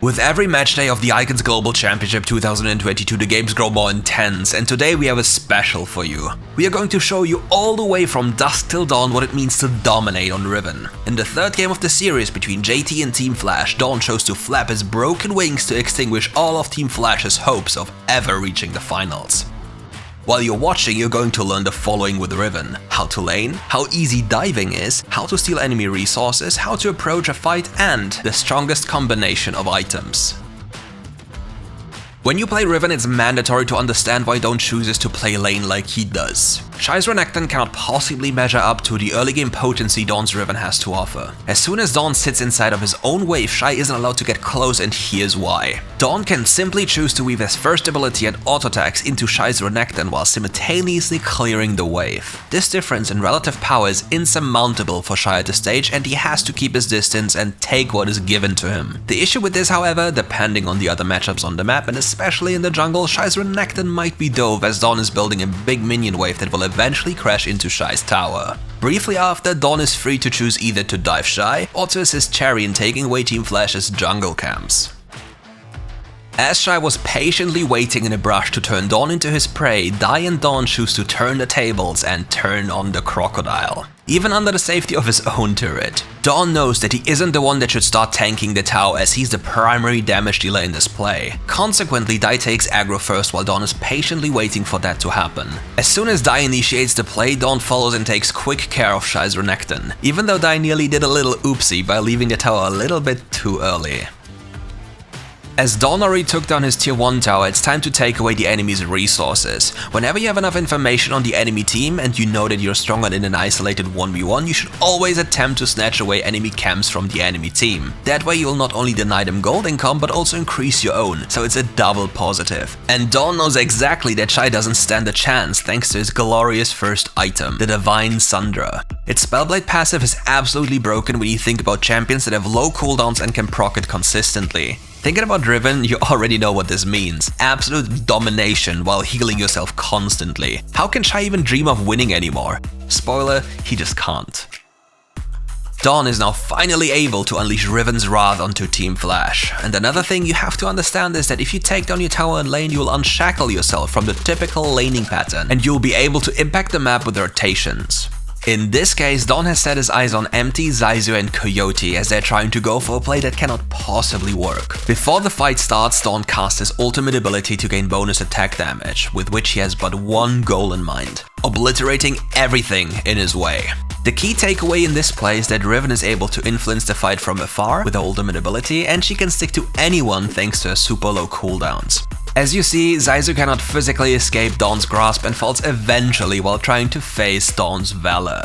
With every matchday of the Icons Global Championship 2022, the games grow more intense, and today we have a special for you. We are going to show you all the way from dusk till dawn what it means to dominate on Riven. In the third game of the series between JT and Team Flash, Dawn chose to flap his broken wings to extinguish all of Team Flash's hopes of ever reaching the finals. While you're watching, you're going to learn the following with Riven: how to lane, how easy diving is, how to steal enemy resources, how to approach a fight, and the strongest combination of items. When you play Riven, it's mandatory to understand why Dawn chooses to play lane like he does. Shy's Renekton cannot possibly measure up to the early game potency Dawn's Riven has to offer. As soon as Dawn sits inside of his own wave, Shy isn't allowed to get close, and here's why. Dawn can simply choose to weave his first ability and auto attacks into Shy's Renekton while simultaneously clearing the wave. This difference in relative power is insurmountable for Shy at this stage, and he has to keep his distance and take what is given to him. The issue with this, however, depending on the other matchups on the map, and especially in the jungle, Shy's Renekton might be dove as Dawn is building a big minion wave that will eventually crash into Shy's tower. Briefly after, Dawn is free to choose either to dive Shy or to assist Cherry in taking away Team Flash's jungle camps. As Shy was patiently waiting in a brush to turn Dawn into his prey, Dai and Dawn choose to turn the tables and turn on the crocodile. Even under the safety of his own turret. Dawn knows that he isn't the one that should start tanking the tower, as he's the primary damage dealer in this play. Consequently, Dai takes aggro first while Dawn is patiently waiting for that to happen. As soon as Dai initiates the play, Dawn follows and takes quick care of Shy's Renekton, even though Dai nearly did a little oopsie by leaving the tower a little bit too early. As Dawn already took down his tier 1 tower, it's time to take away the enemy's resources. Whenever you have enough information on the enemy team and you know that you're stronger in an isolated 1v1, you should always attempt to snatch away enemy camps from the enemy team. That way you'll not only deny them gold income, but also increase your own, so it's a double positive. And Dawn knows exactly that Shy doesn't stand a chance thanks to his glorious first item, the Divine Sundra. Its Spellblade passive is absolutely broken when you think about champions that have low cooldowns and can proc it consistently. Thinking about Riven, you already know what this means. Absolute domination while healing yourself constantly. How can Shy even dream of winning anymore? Spoiler, he just can't. Dawn is now finally able to unleash Riven's wrath onto Team Flash. And another thing you have to understand is that if you take down your tower and lane, you will unshackle yourself from the typical laning pattern, and you'll be able to impact the map with rotations. In this case, Dawn has set his eyes on Empty, Zaizu and Coyote as they're trying to go for a play that cannot possibly work. Before the fight starts, Dawn casts his ultimate ability to gain bonus attack damage, with which he has but one goal in mind: obliterating everything in his way. The key takeaway in this play is that Riven is able to influence the fight from afar with her ultimate ability, and she can stick to anyone thanks to her super low cooldowns. As you see, Zaizu cannot physically escape Dawn's grasp and falls eventually while trying to face Dawn's valor.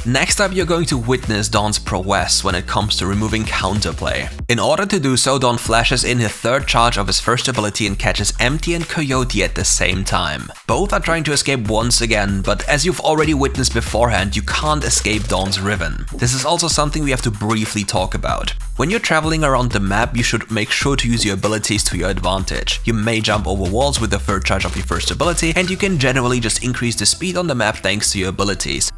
Next up, you're going to witness Dawn's prowess when it comes to removing counterplay. In order to do so, Dawn flashes in her third charge of his first ability and catches Empty and Coyote at the same time. Both are trying to escape once again, but as you've already witnessed beforehand, you can't escape Dawn's Riven. This is also something we have to briefly talk about. When you're traveling around the map, you should make sure to use your abilities to your advantage. You may jump over walls with the third charge of your first ability, and you can generally just increase the speed on the map thanks to your abilities.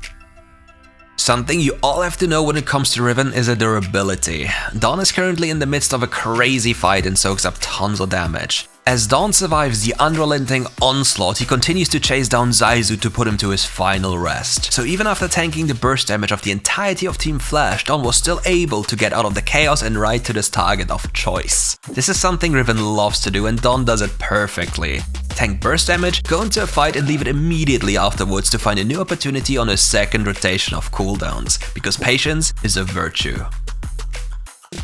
Something you all have to know when it comes to Riven is a durability. Dawn is currently in the midst of a crazy fight and soaks up tons of damage. As Dawn survives the unrelenting onslaught, he continues to chase down Zaizu to put him to his final rest. So even after tanking the burst damage of the entirety of Team Flash, Dawn was still able to get out of the chaos and right to this target of choice. This is something Riven loves to do, and Dawn does it perfectly. Tank burst damage, go into a fight and leave it immediately afterwards to find a new opportunity on a second rotation of cooldowns, because patience is a virtue.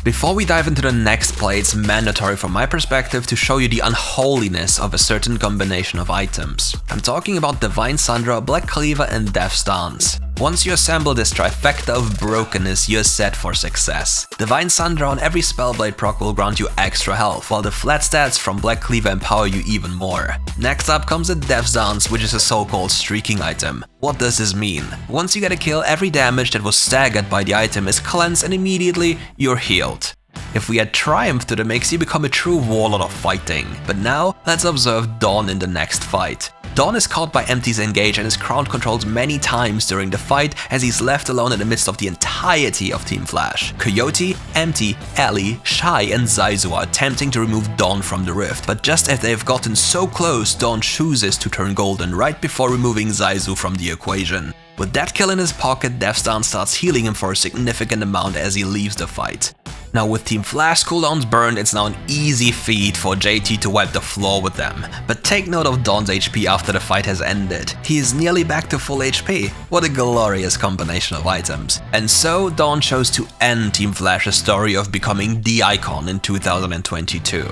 Before we dive into the next play, it's mandatory from my perspective to show you the unholiness of a certain combination of items. I'm talking about Divine Sundra, Black Cleaver and Death's Dance. Once you assemble this trifecta of brokenness, you're set for success. Divine Sundra on every Spellblade proc will grant you extra health, while the flat stats from Black Cleaver empower you even more. Next up comes the Death's Dance, which is a so-called streaking item. What does this mean? Once you get a kill, every damage that was staggered by the item is cleansed and immediately you're healed. If we add Triumph to the mix, you become a true warlord of fighting. But now, let's observe Dawn in the next fight. Dawn is caught by Empty's engage and is crowd controlled many times during the fight as he's left alone in the midst of the entirety of Team Flash. Coyote, Empty, Ellie, Shy and Zaizu are attempting to remove Dawn from the rift, but just as they've gotten so close, Dawn chooses to turn golden right before removing Zaizu from the equation. With that kill in his pocket, Deathstarn starts healing him for a significant amount as he leaves the fight. Now with Team Flash cooldowns burned, it's now an easy feat for JT to wipe the floor with them. But take note of Dawn's HP after the fight has ended. He is nearly back to full HP. What a glorious combination of items. And so, Dawn chose to end Team Flash's story of becoming the icon in 2022.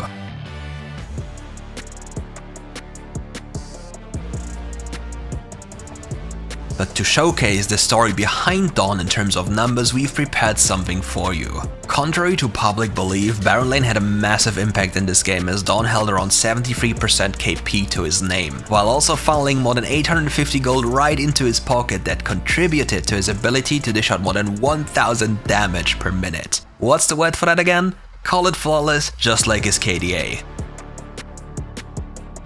But to showcase the story behind Dawn in terms of numbers, we've prepared something for you. Contrary to public belief, Baron Lane had a massive impact in this game as Dawn held around 73% KP to his name, while also funneling more than 850 gold right into his pocket that contributed to his ability to dish out more than 1000 damage per minute. What's the word for that again? Call it flawless, just like his KDA.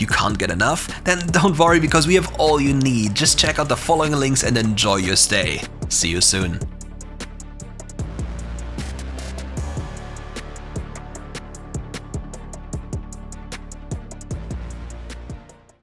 You can't get enough? Then don't worry because we have all you need. Just check out the following links and enjoy your stay. See you soon.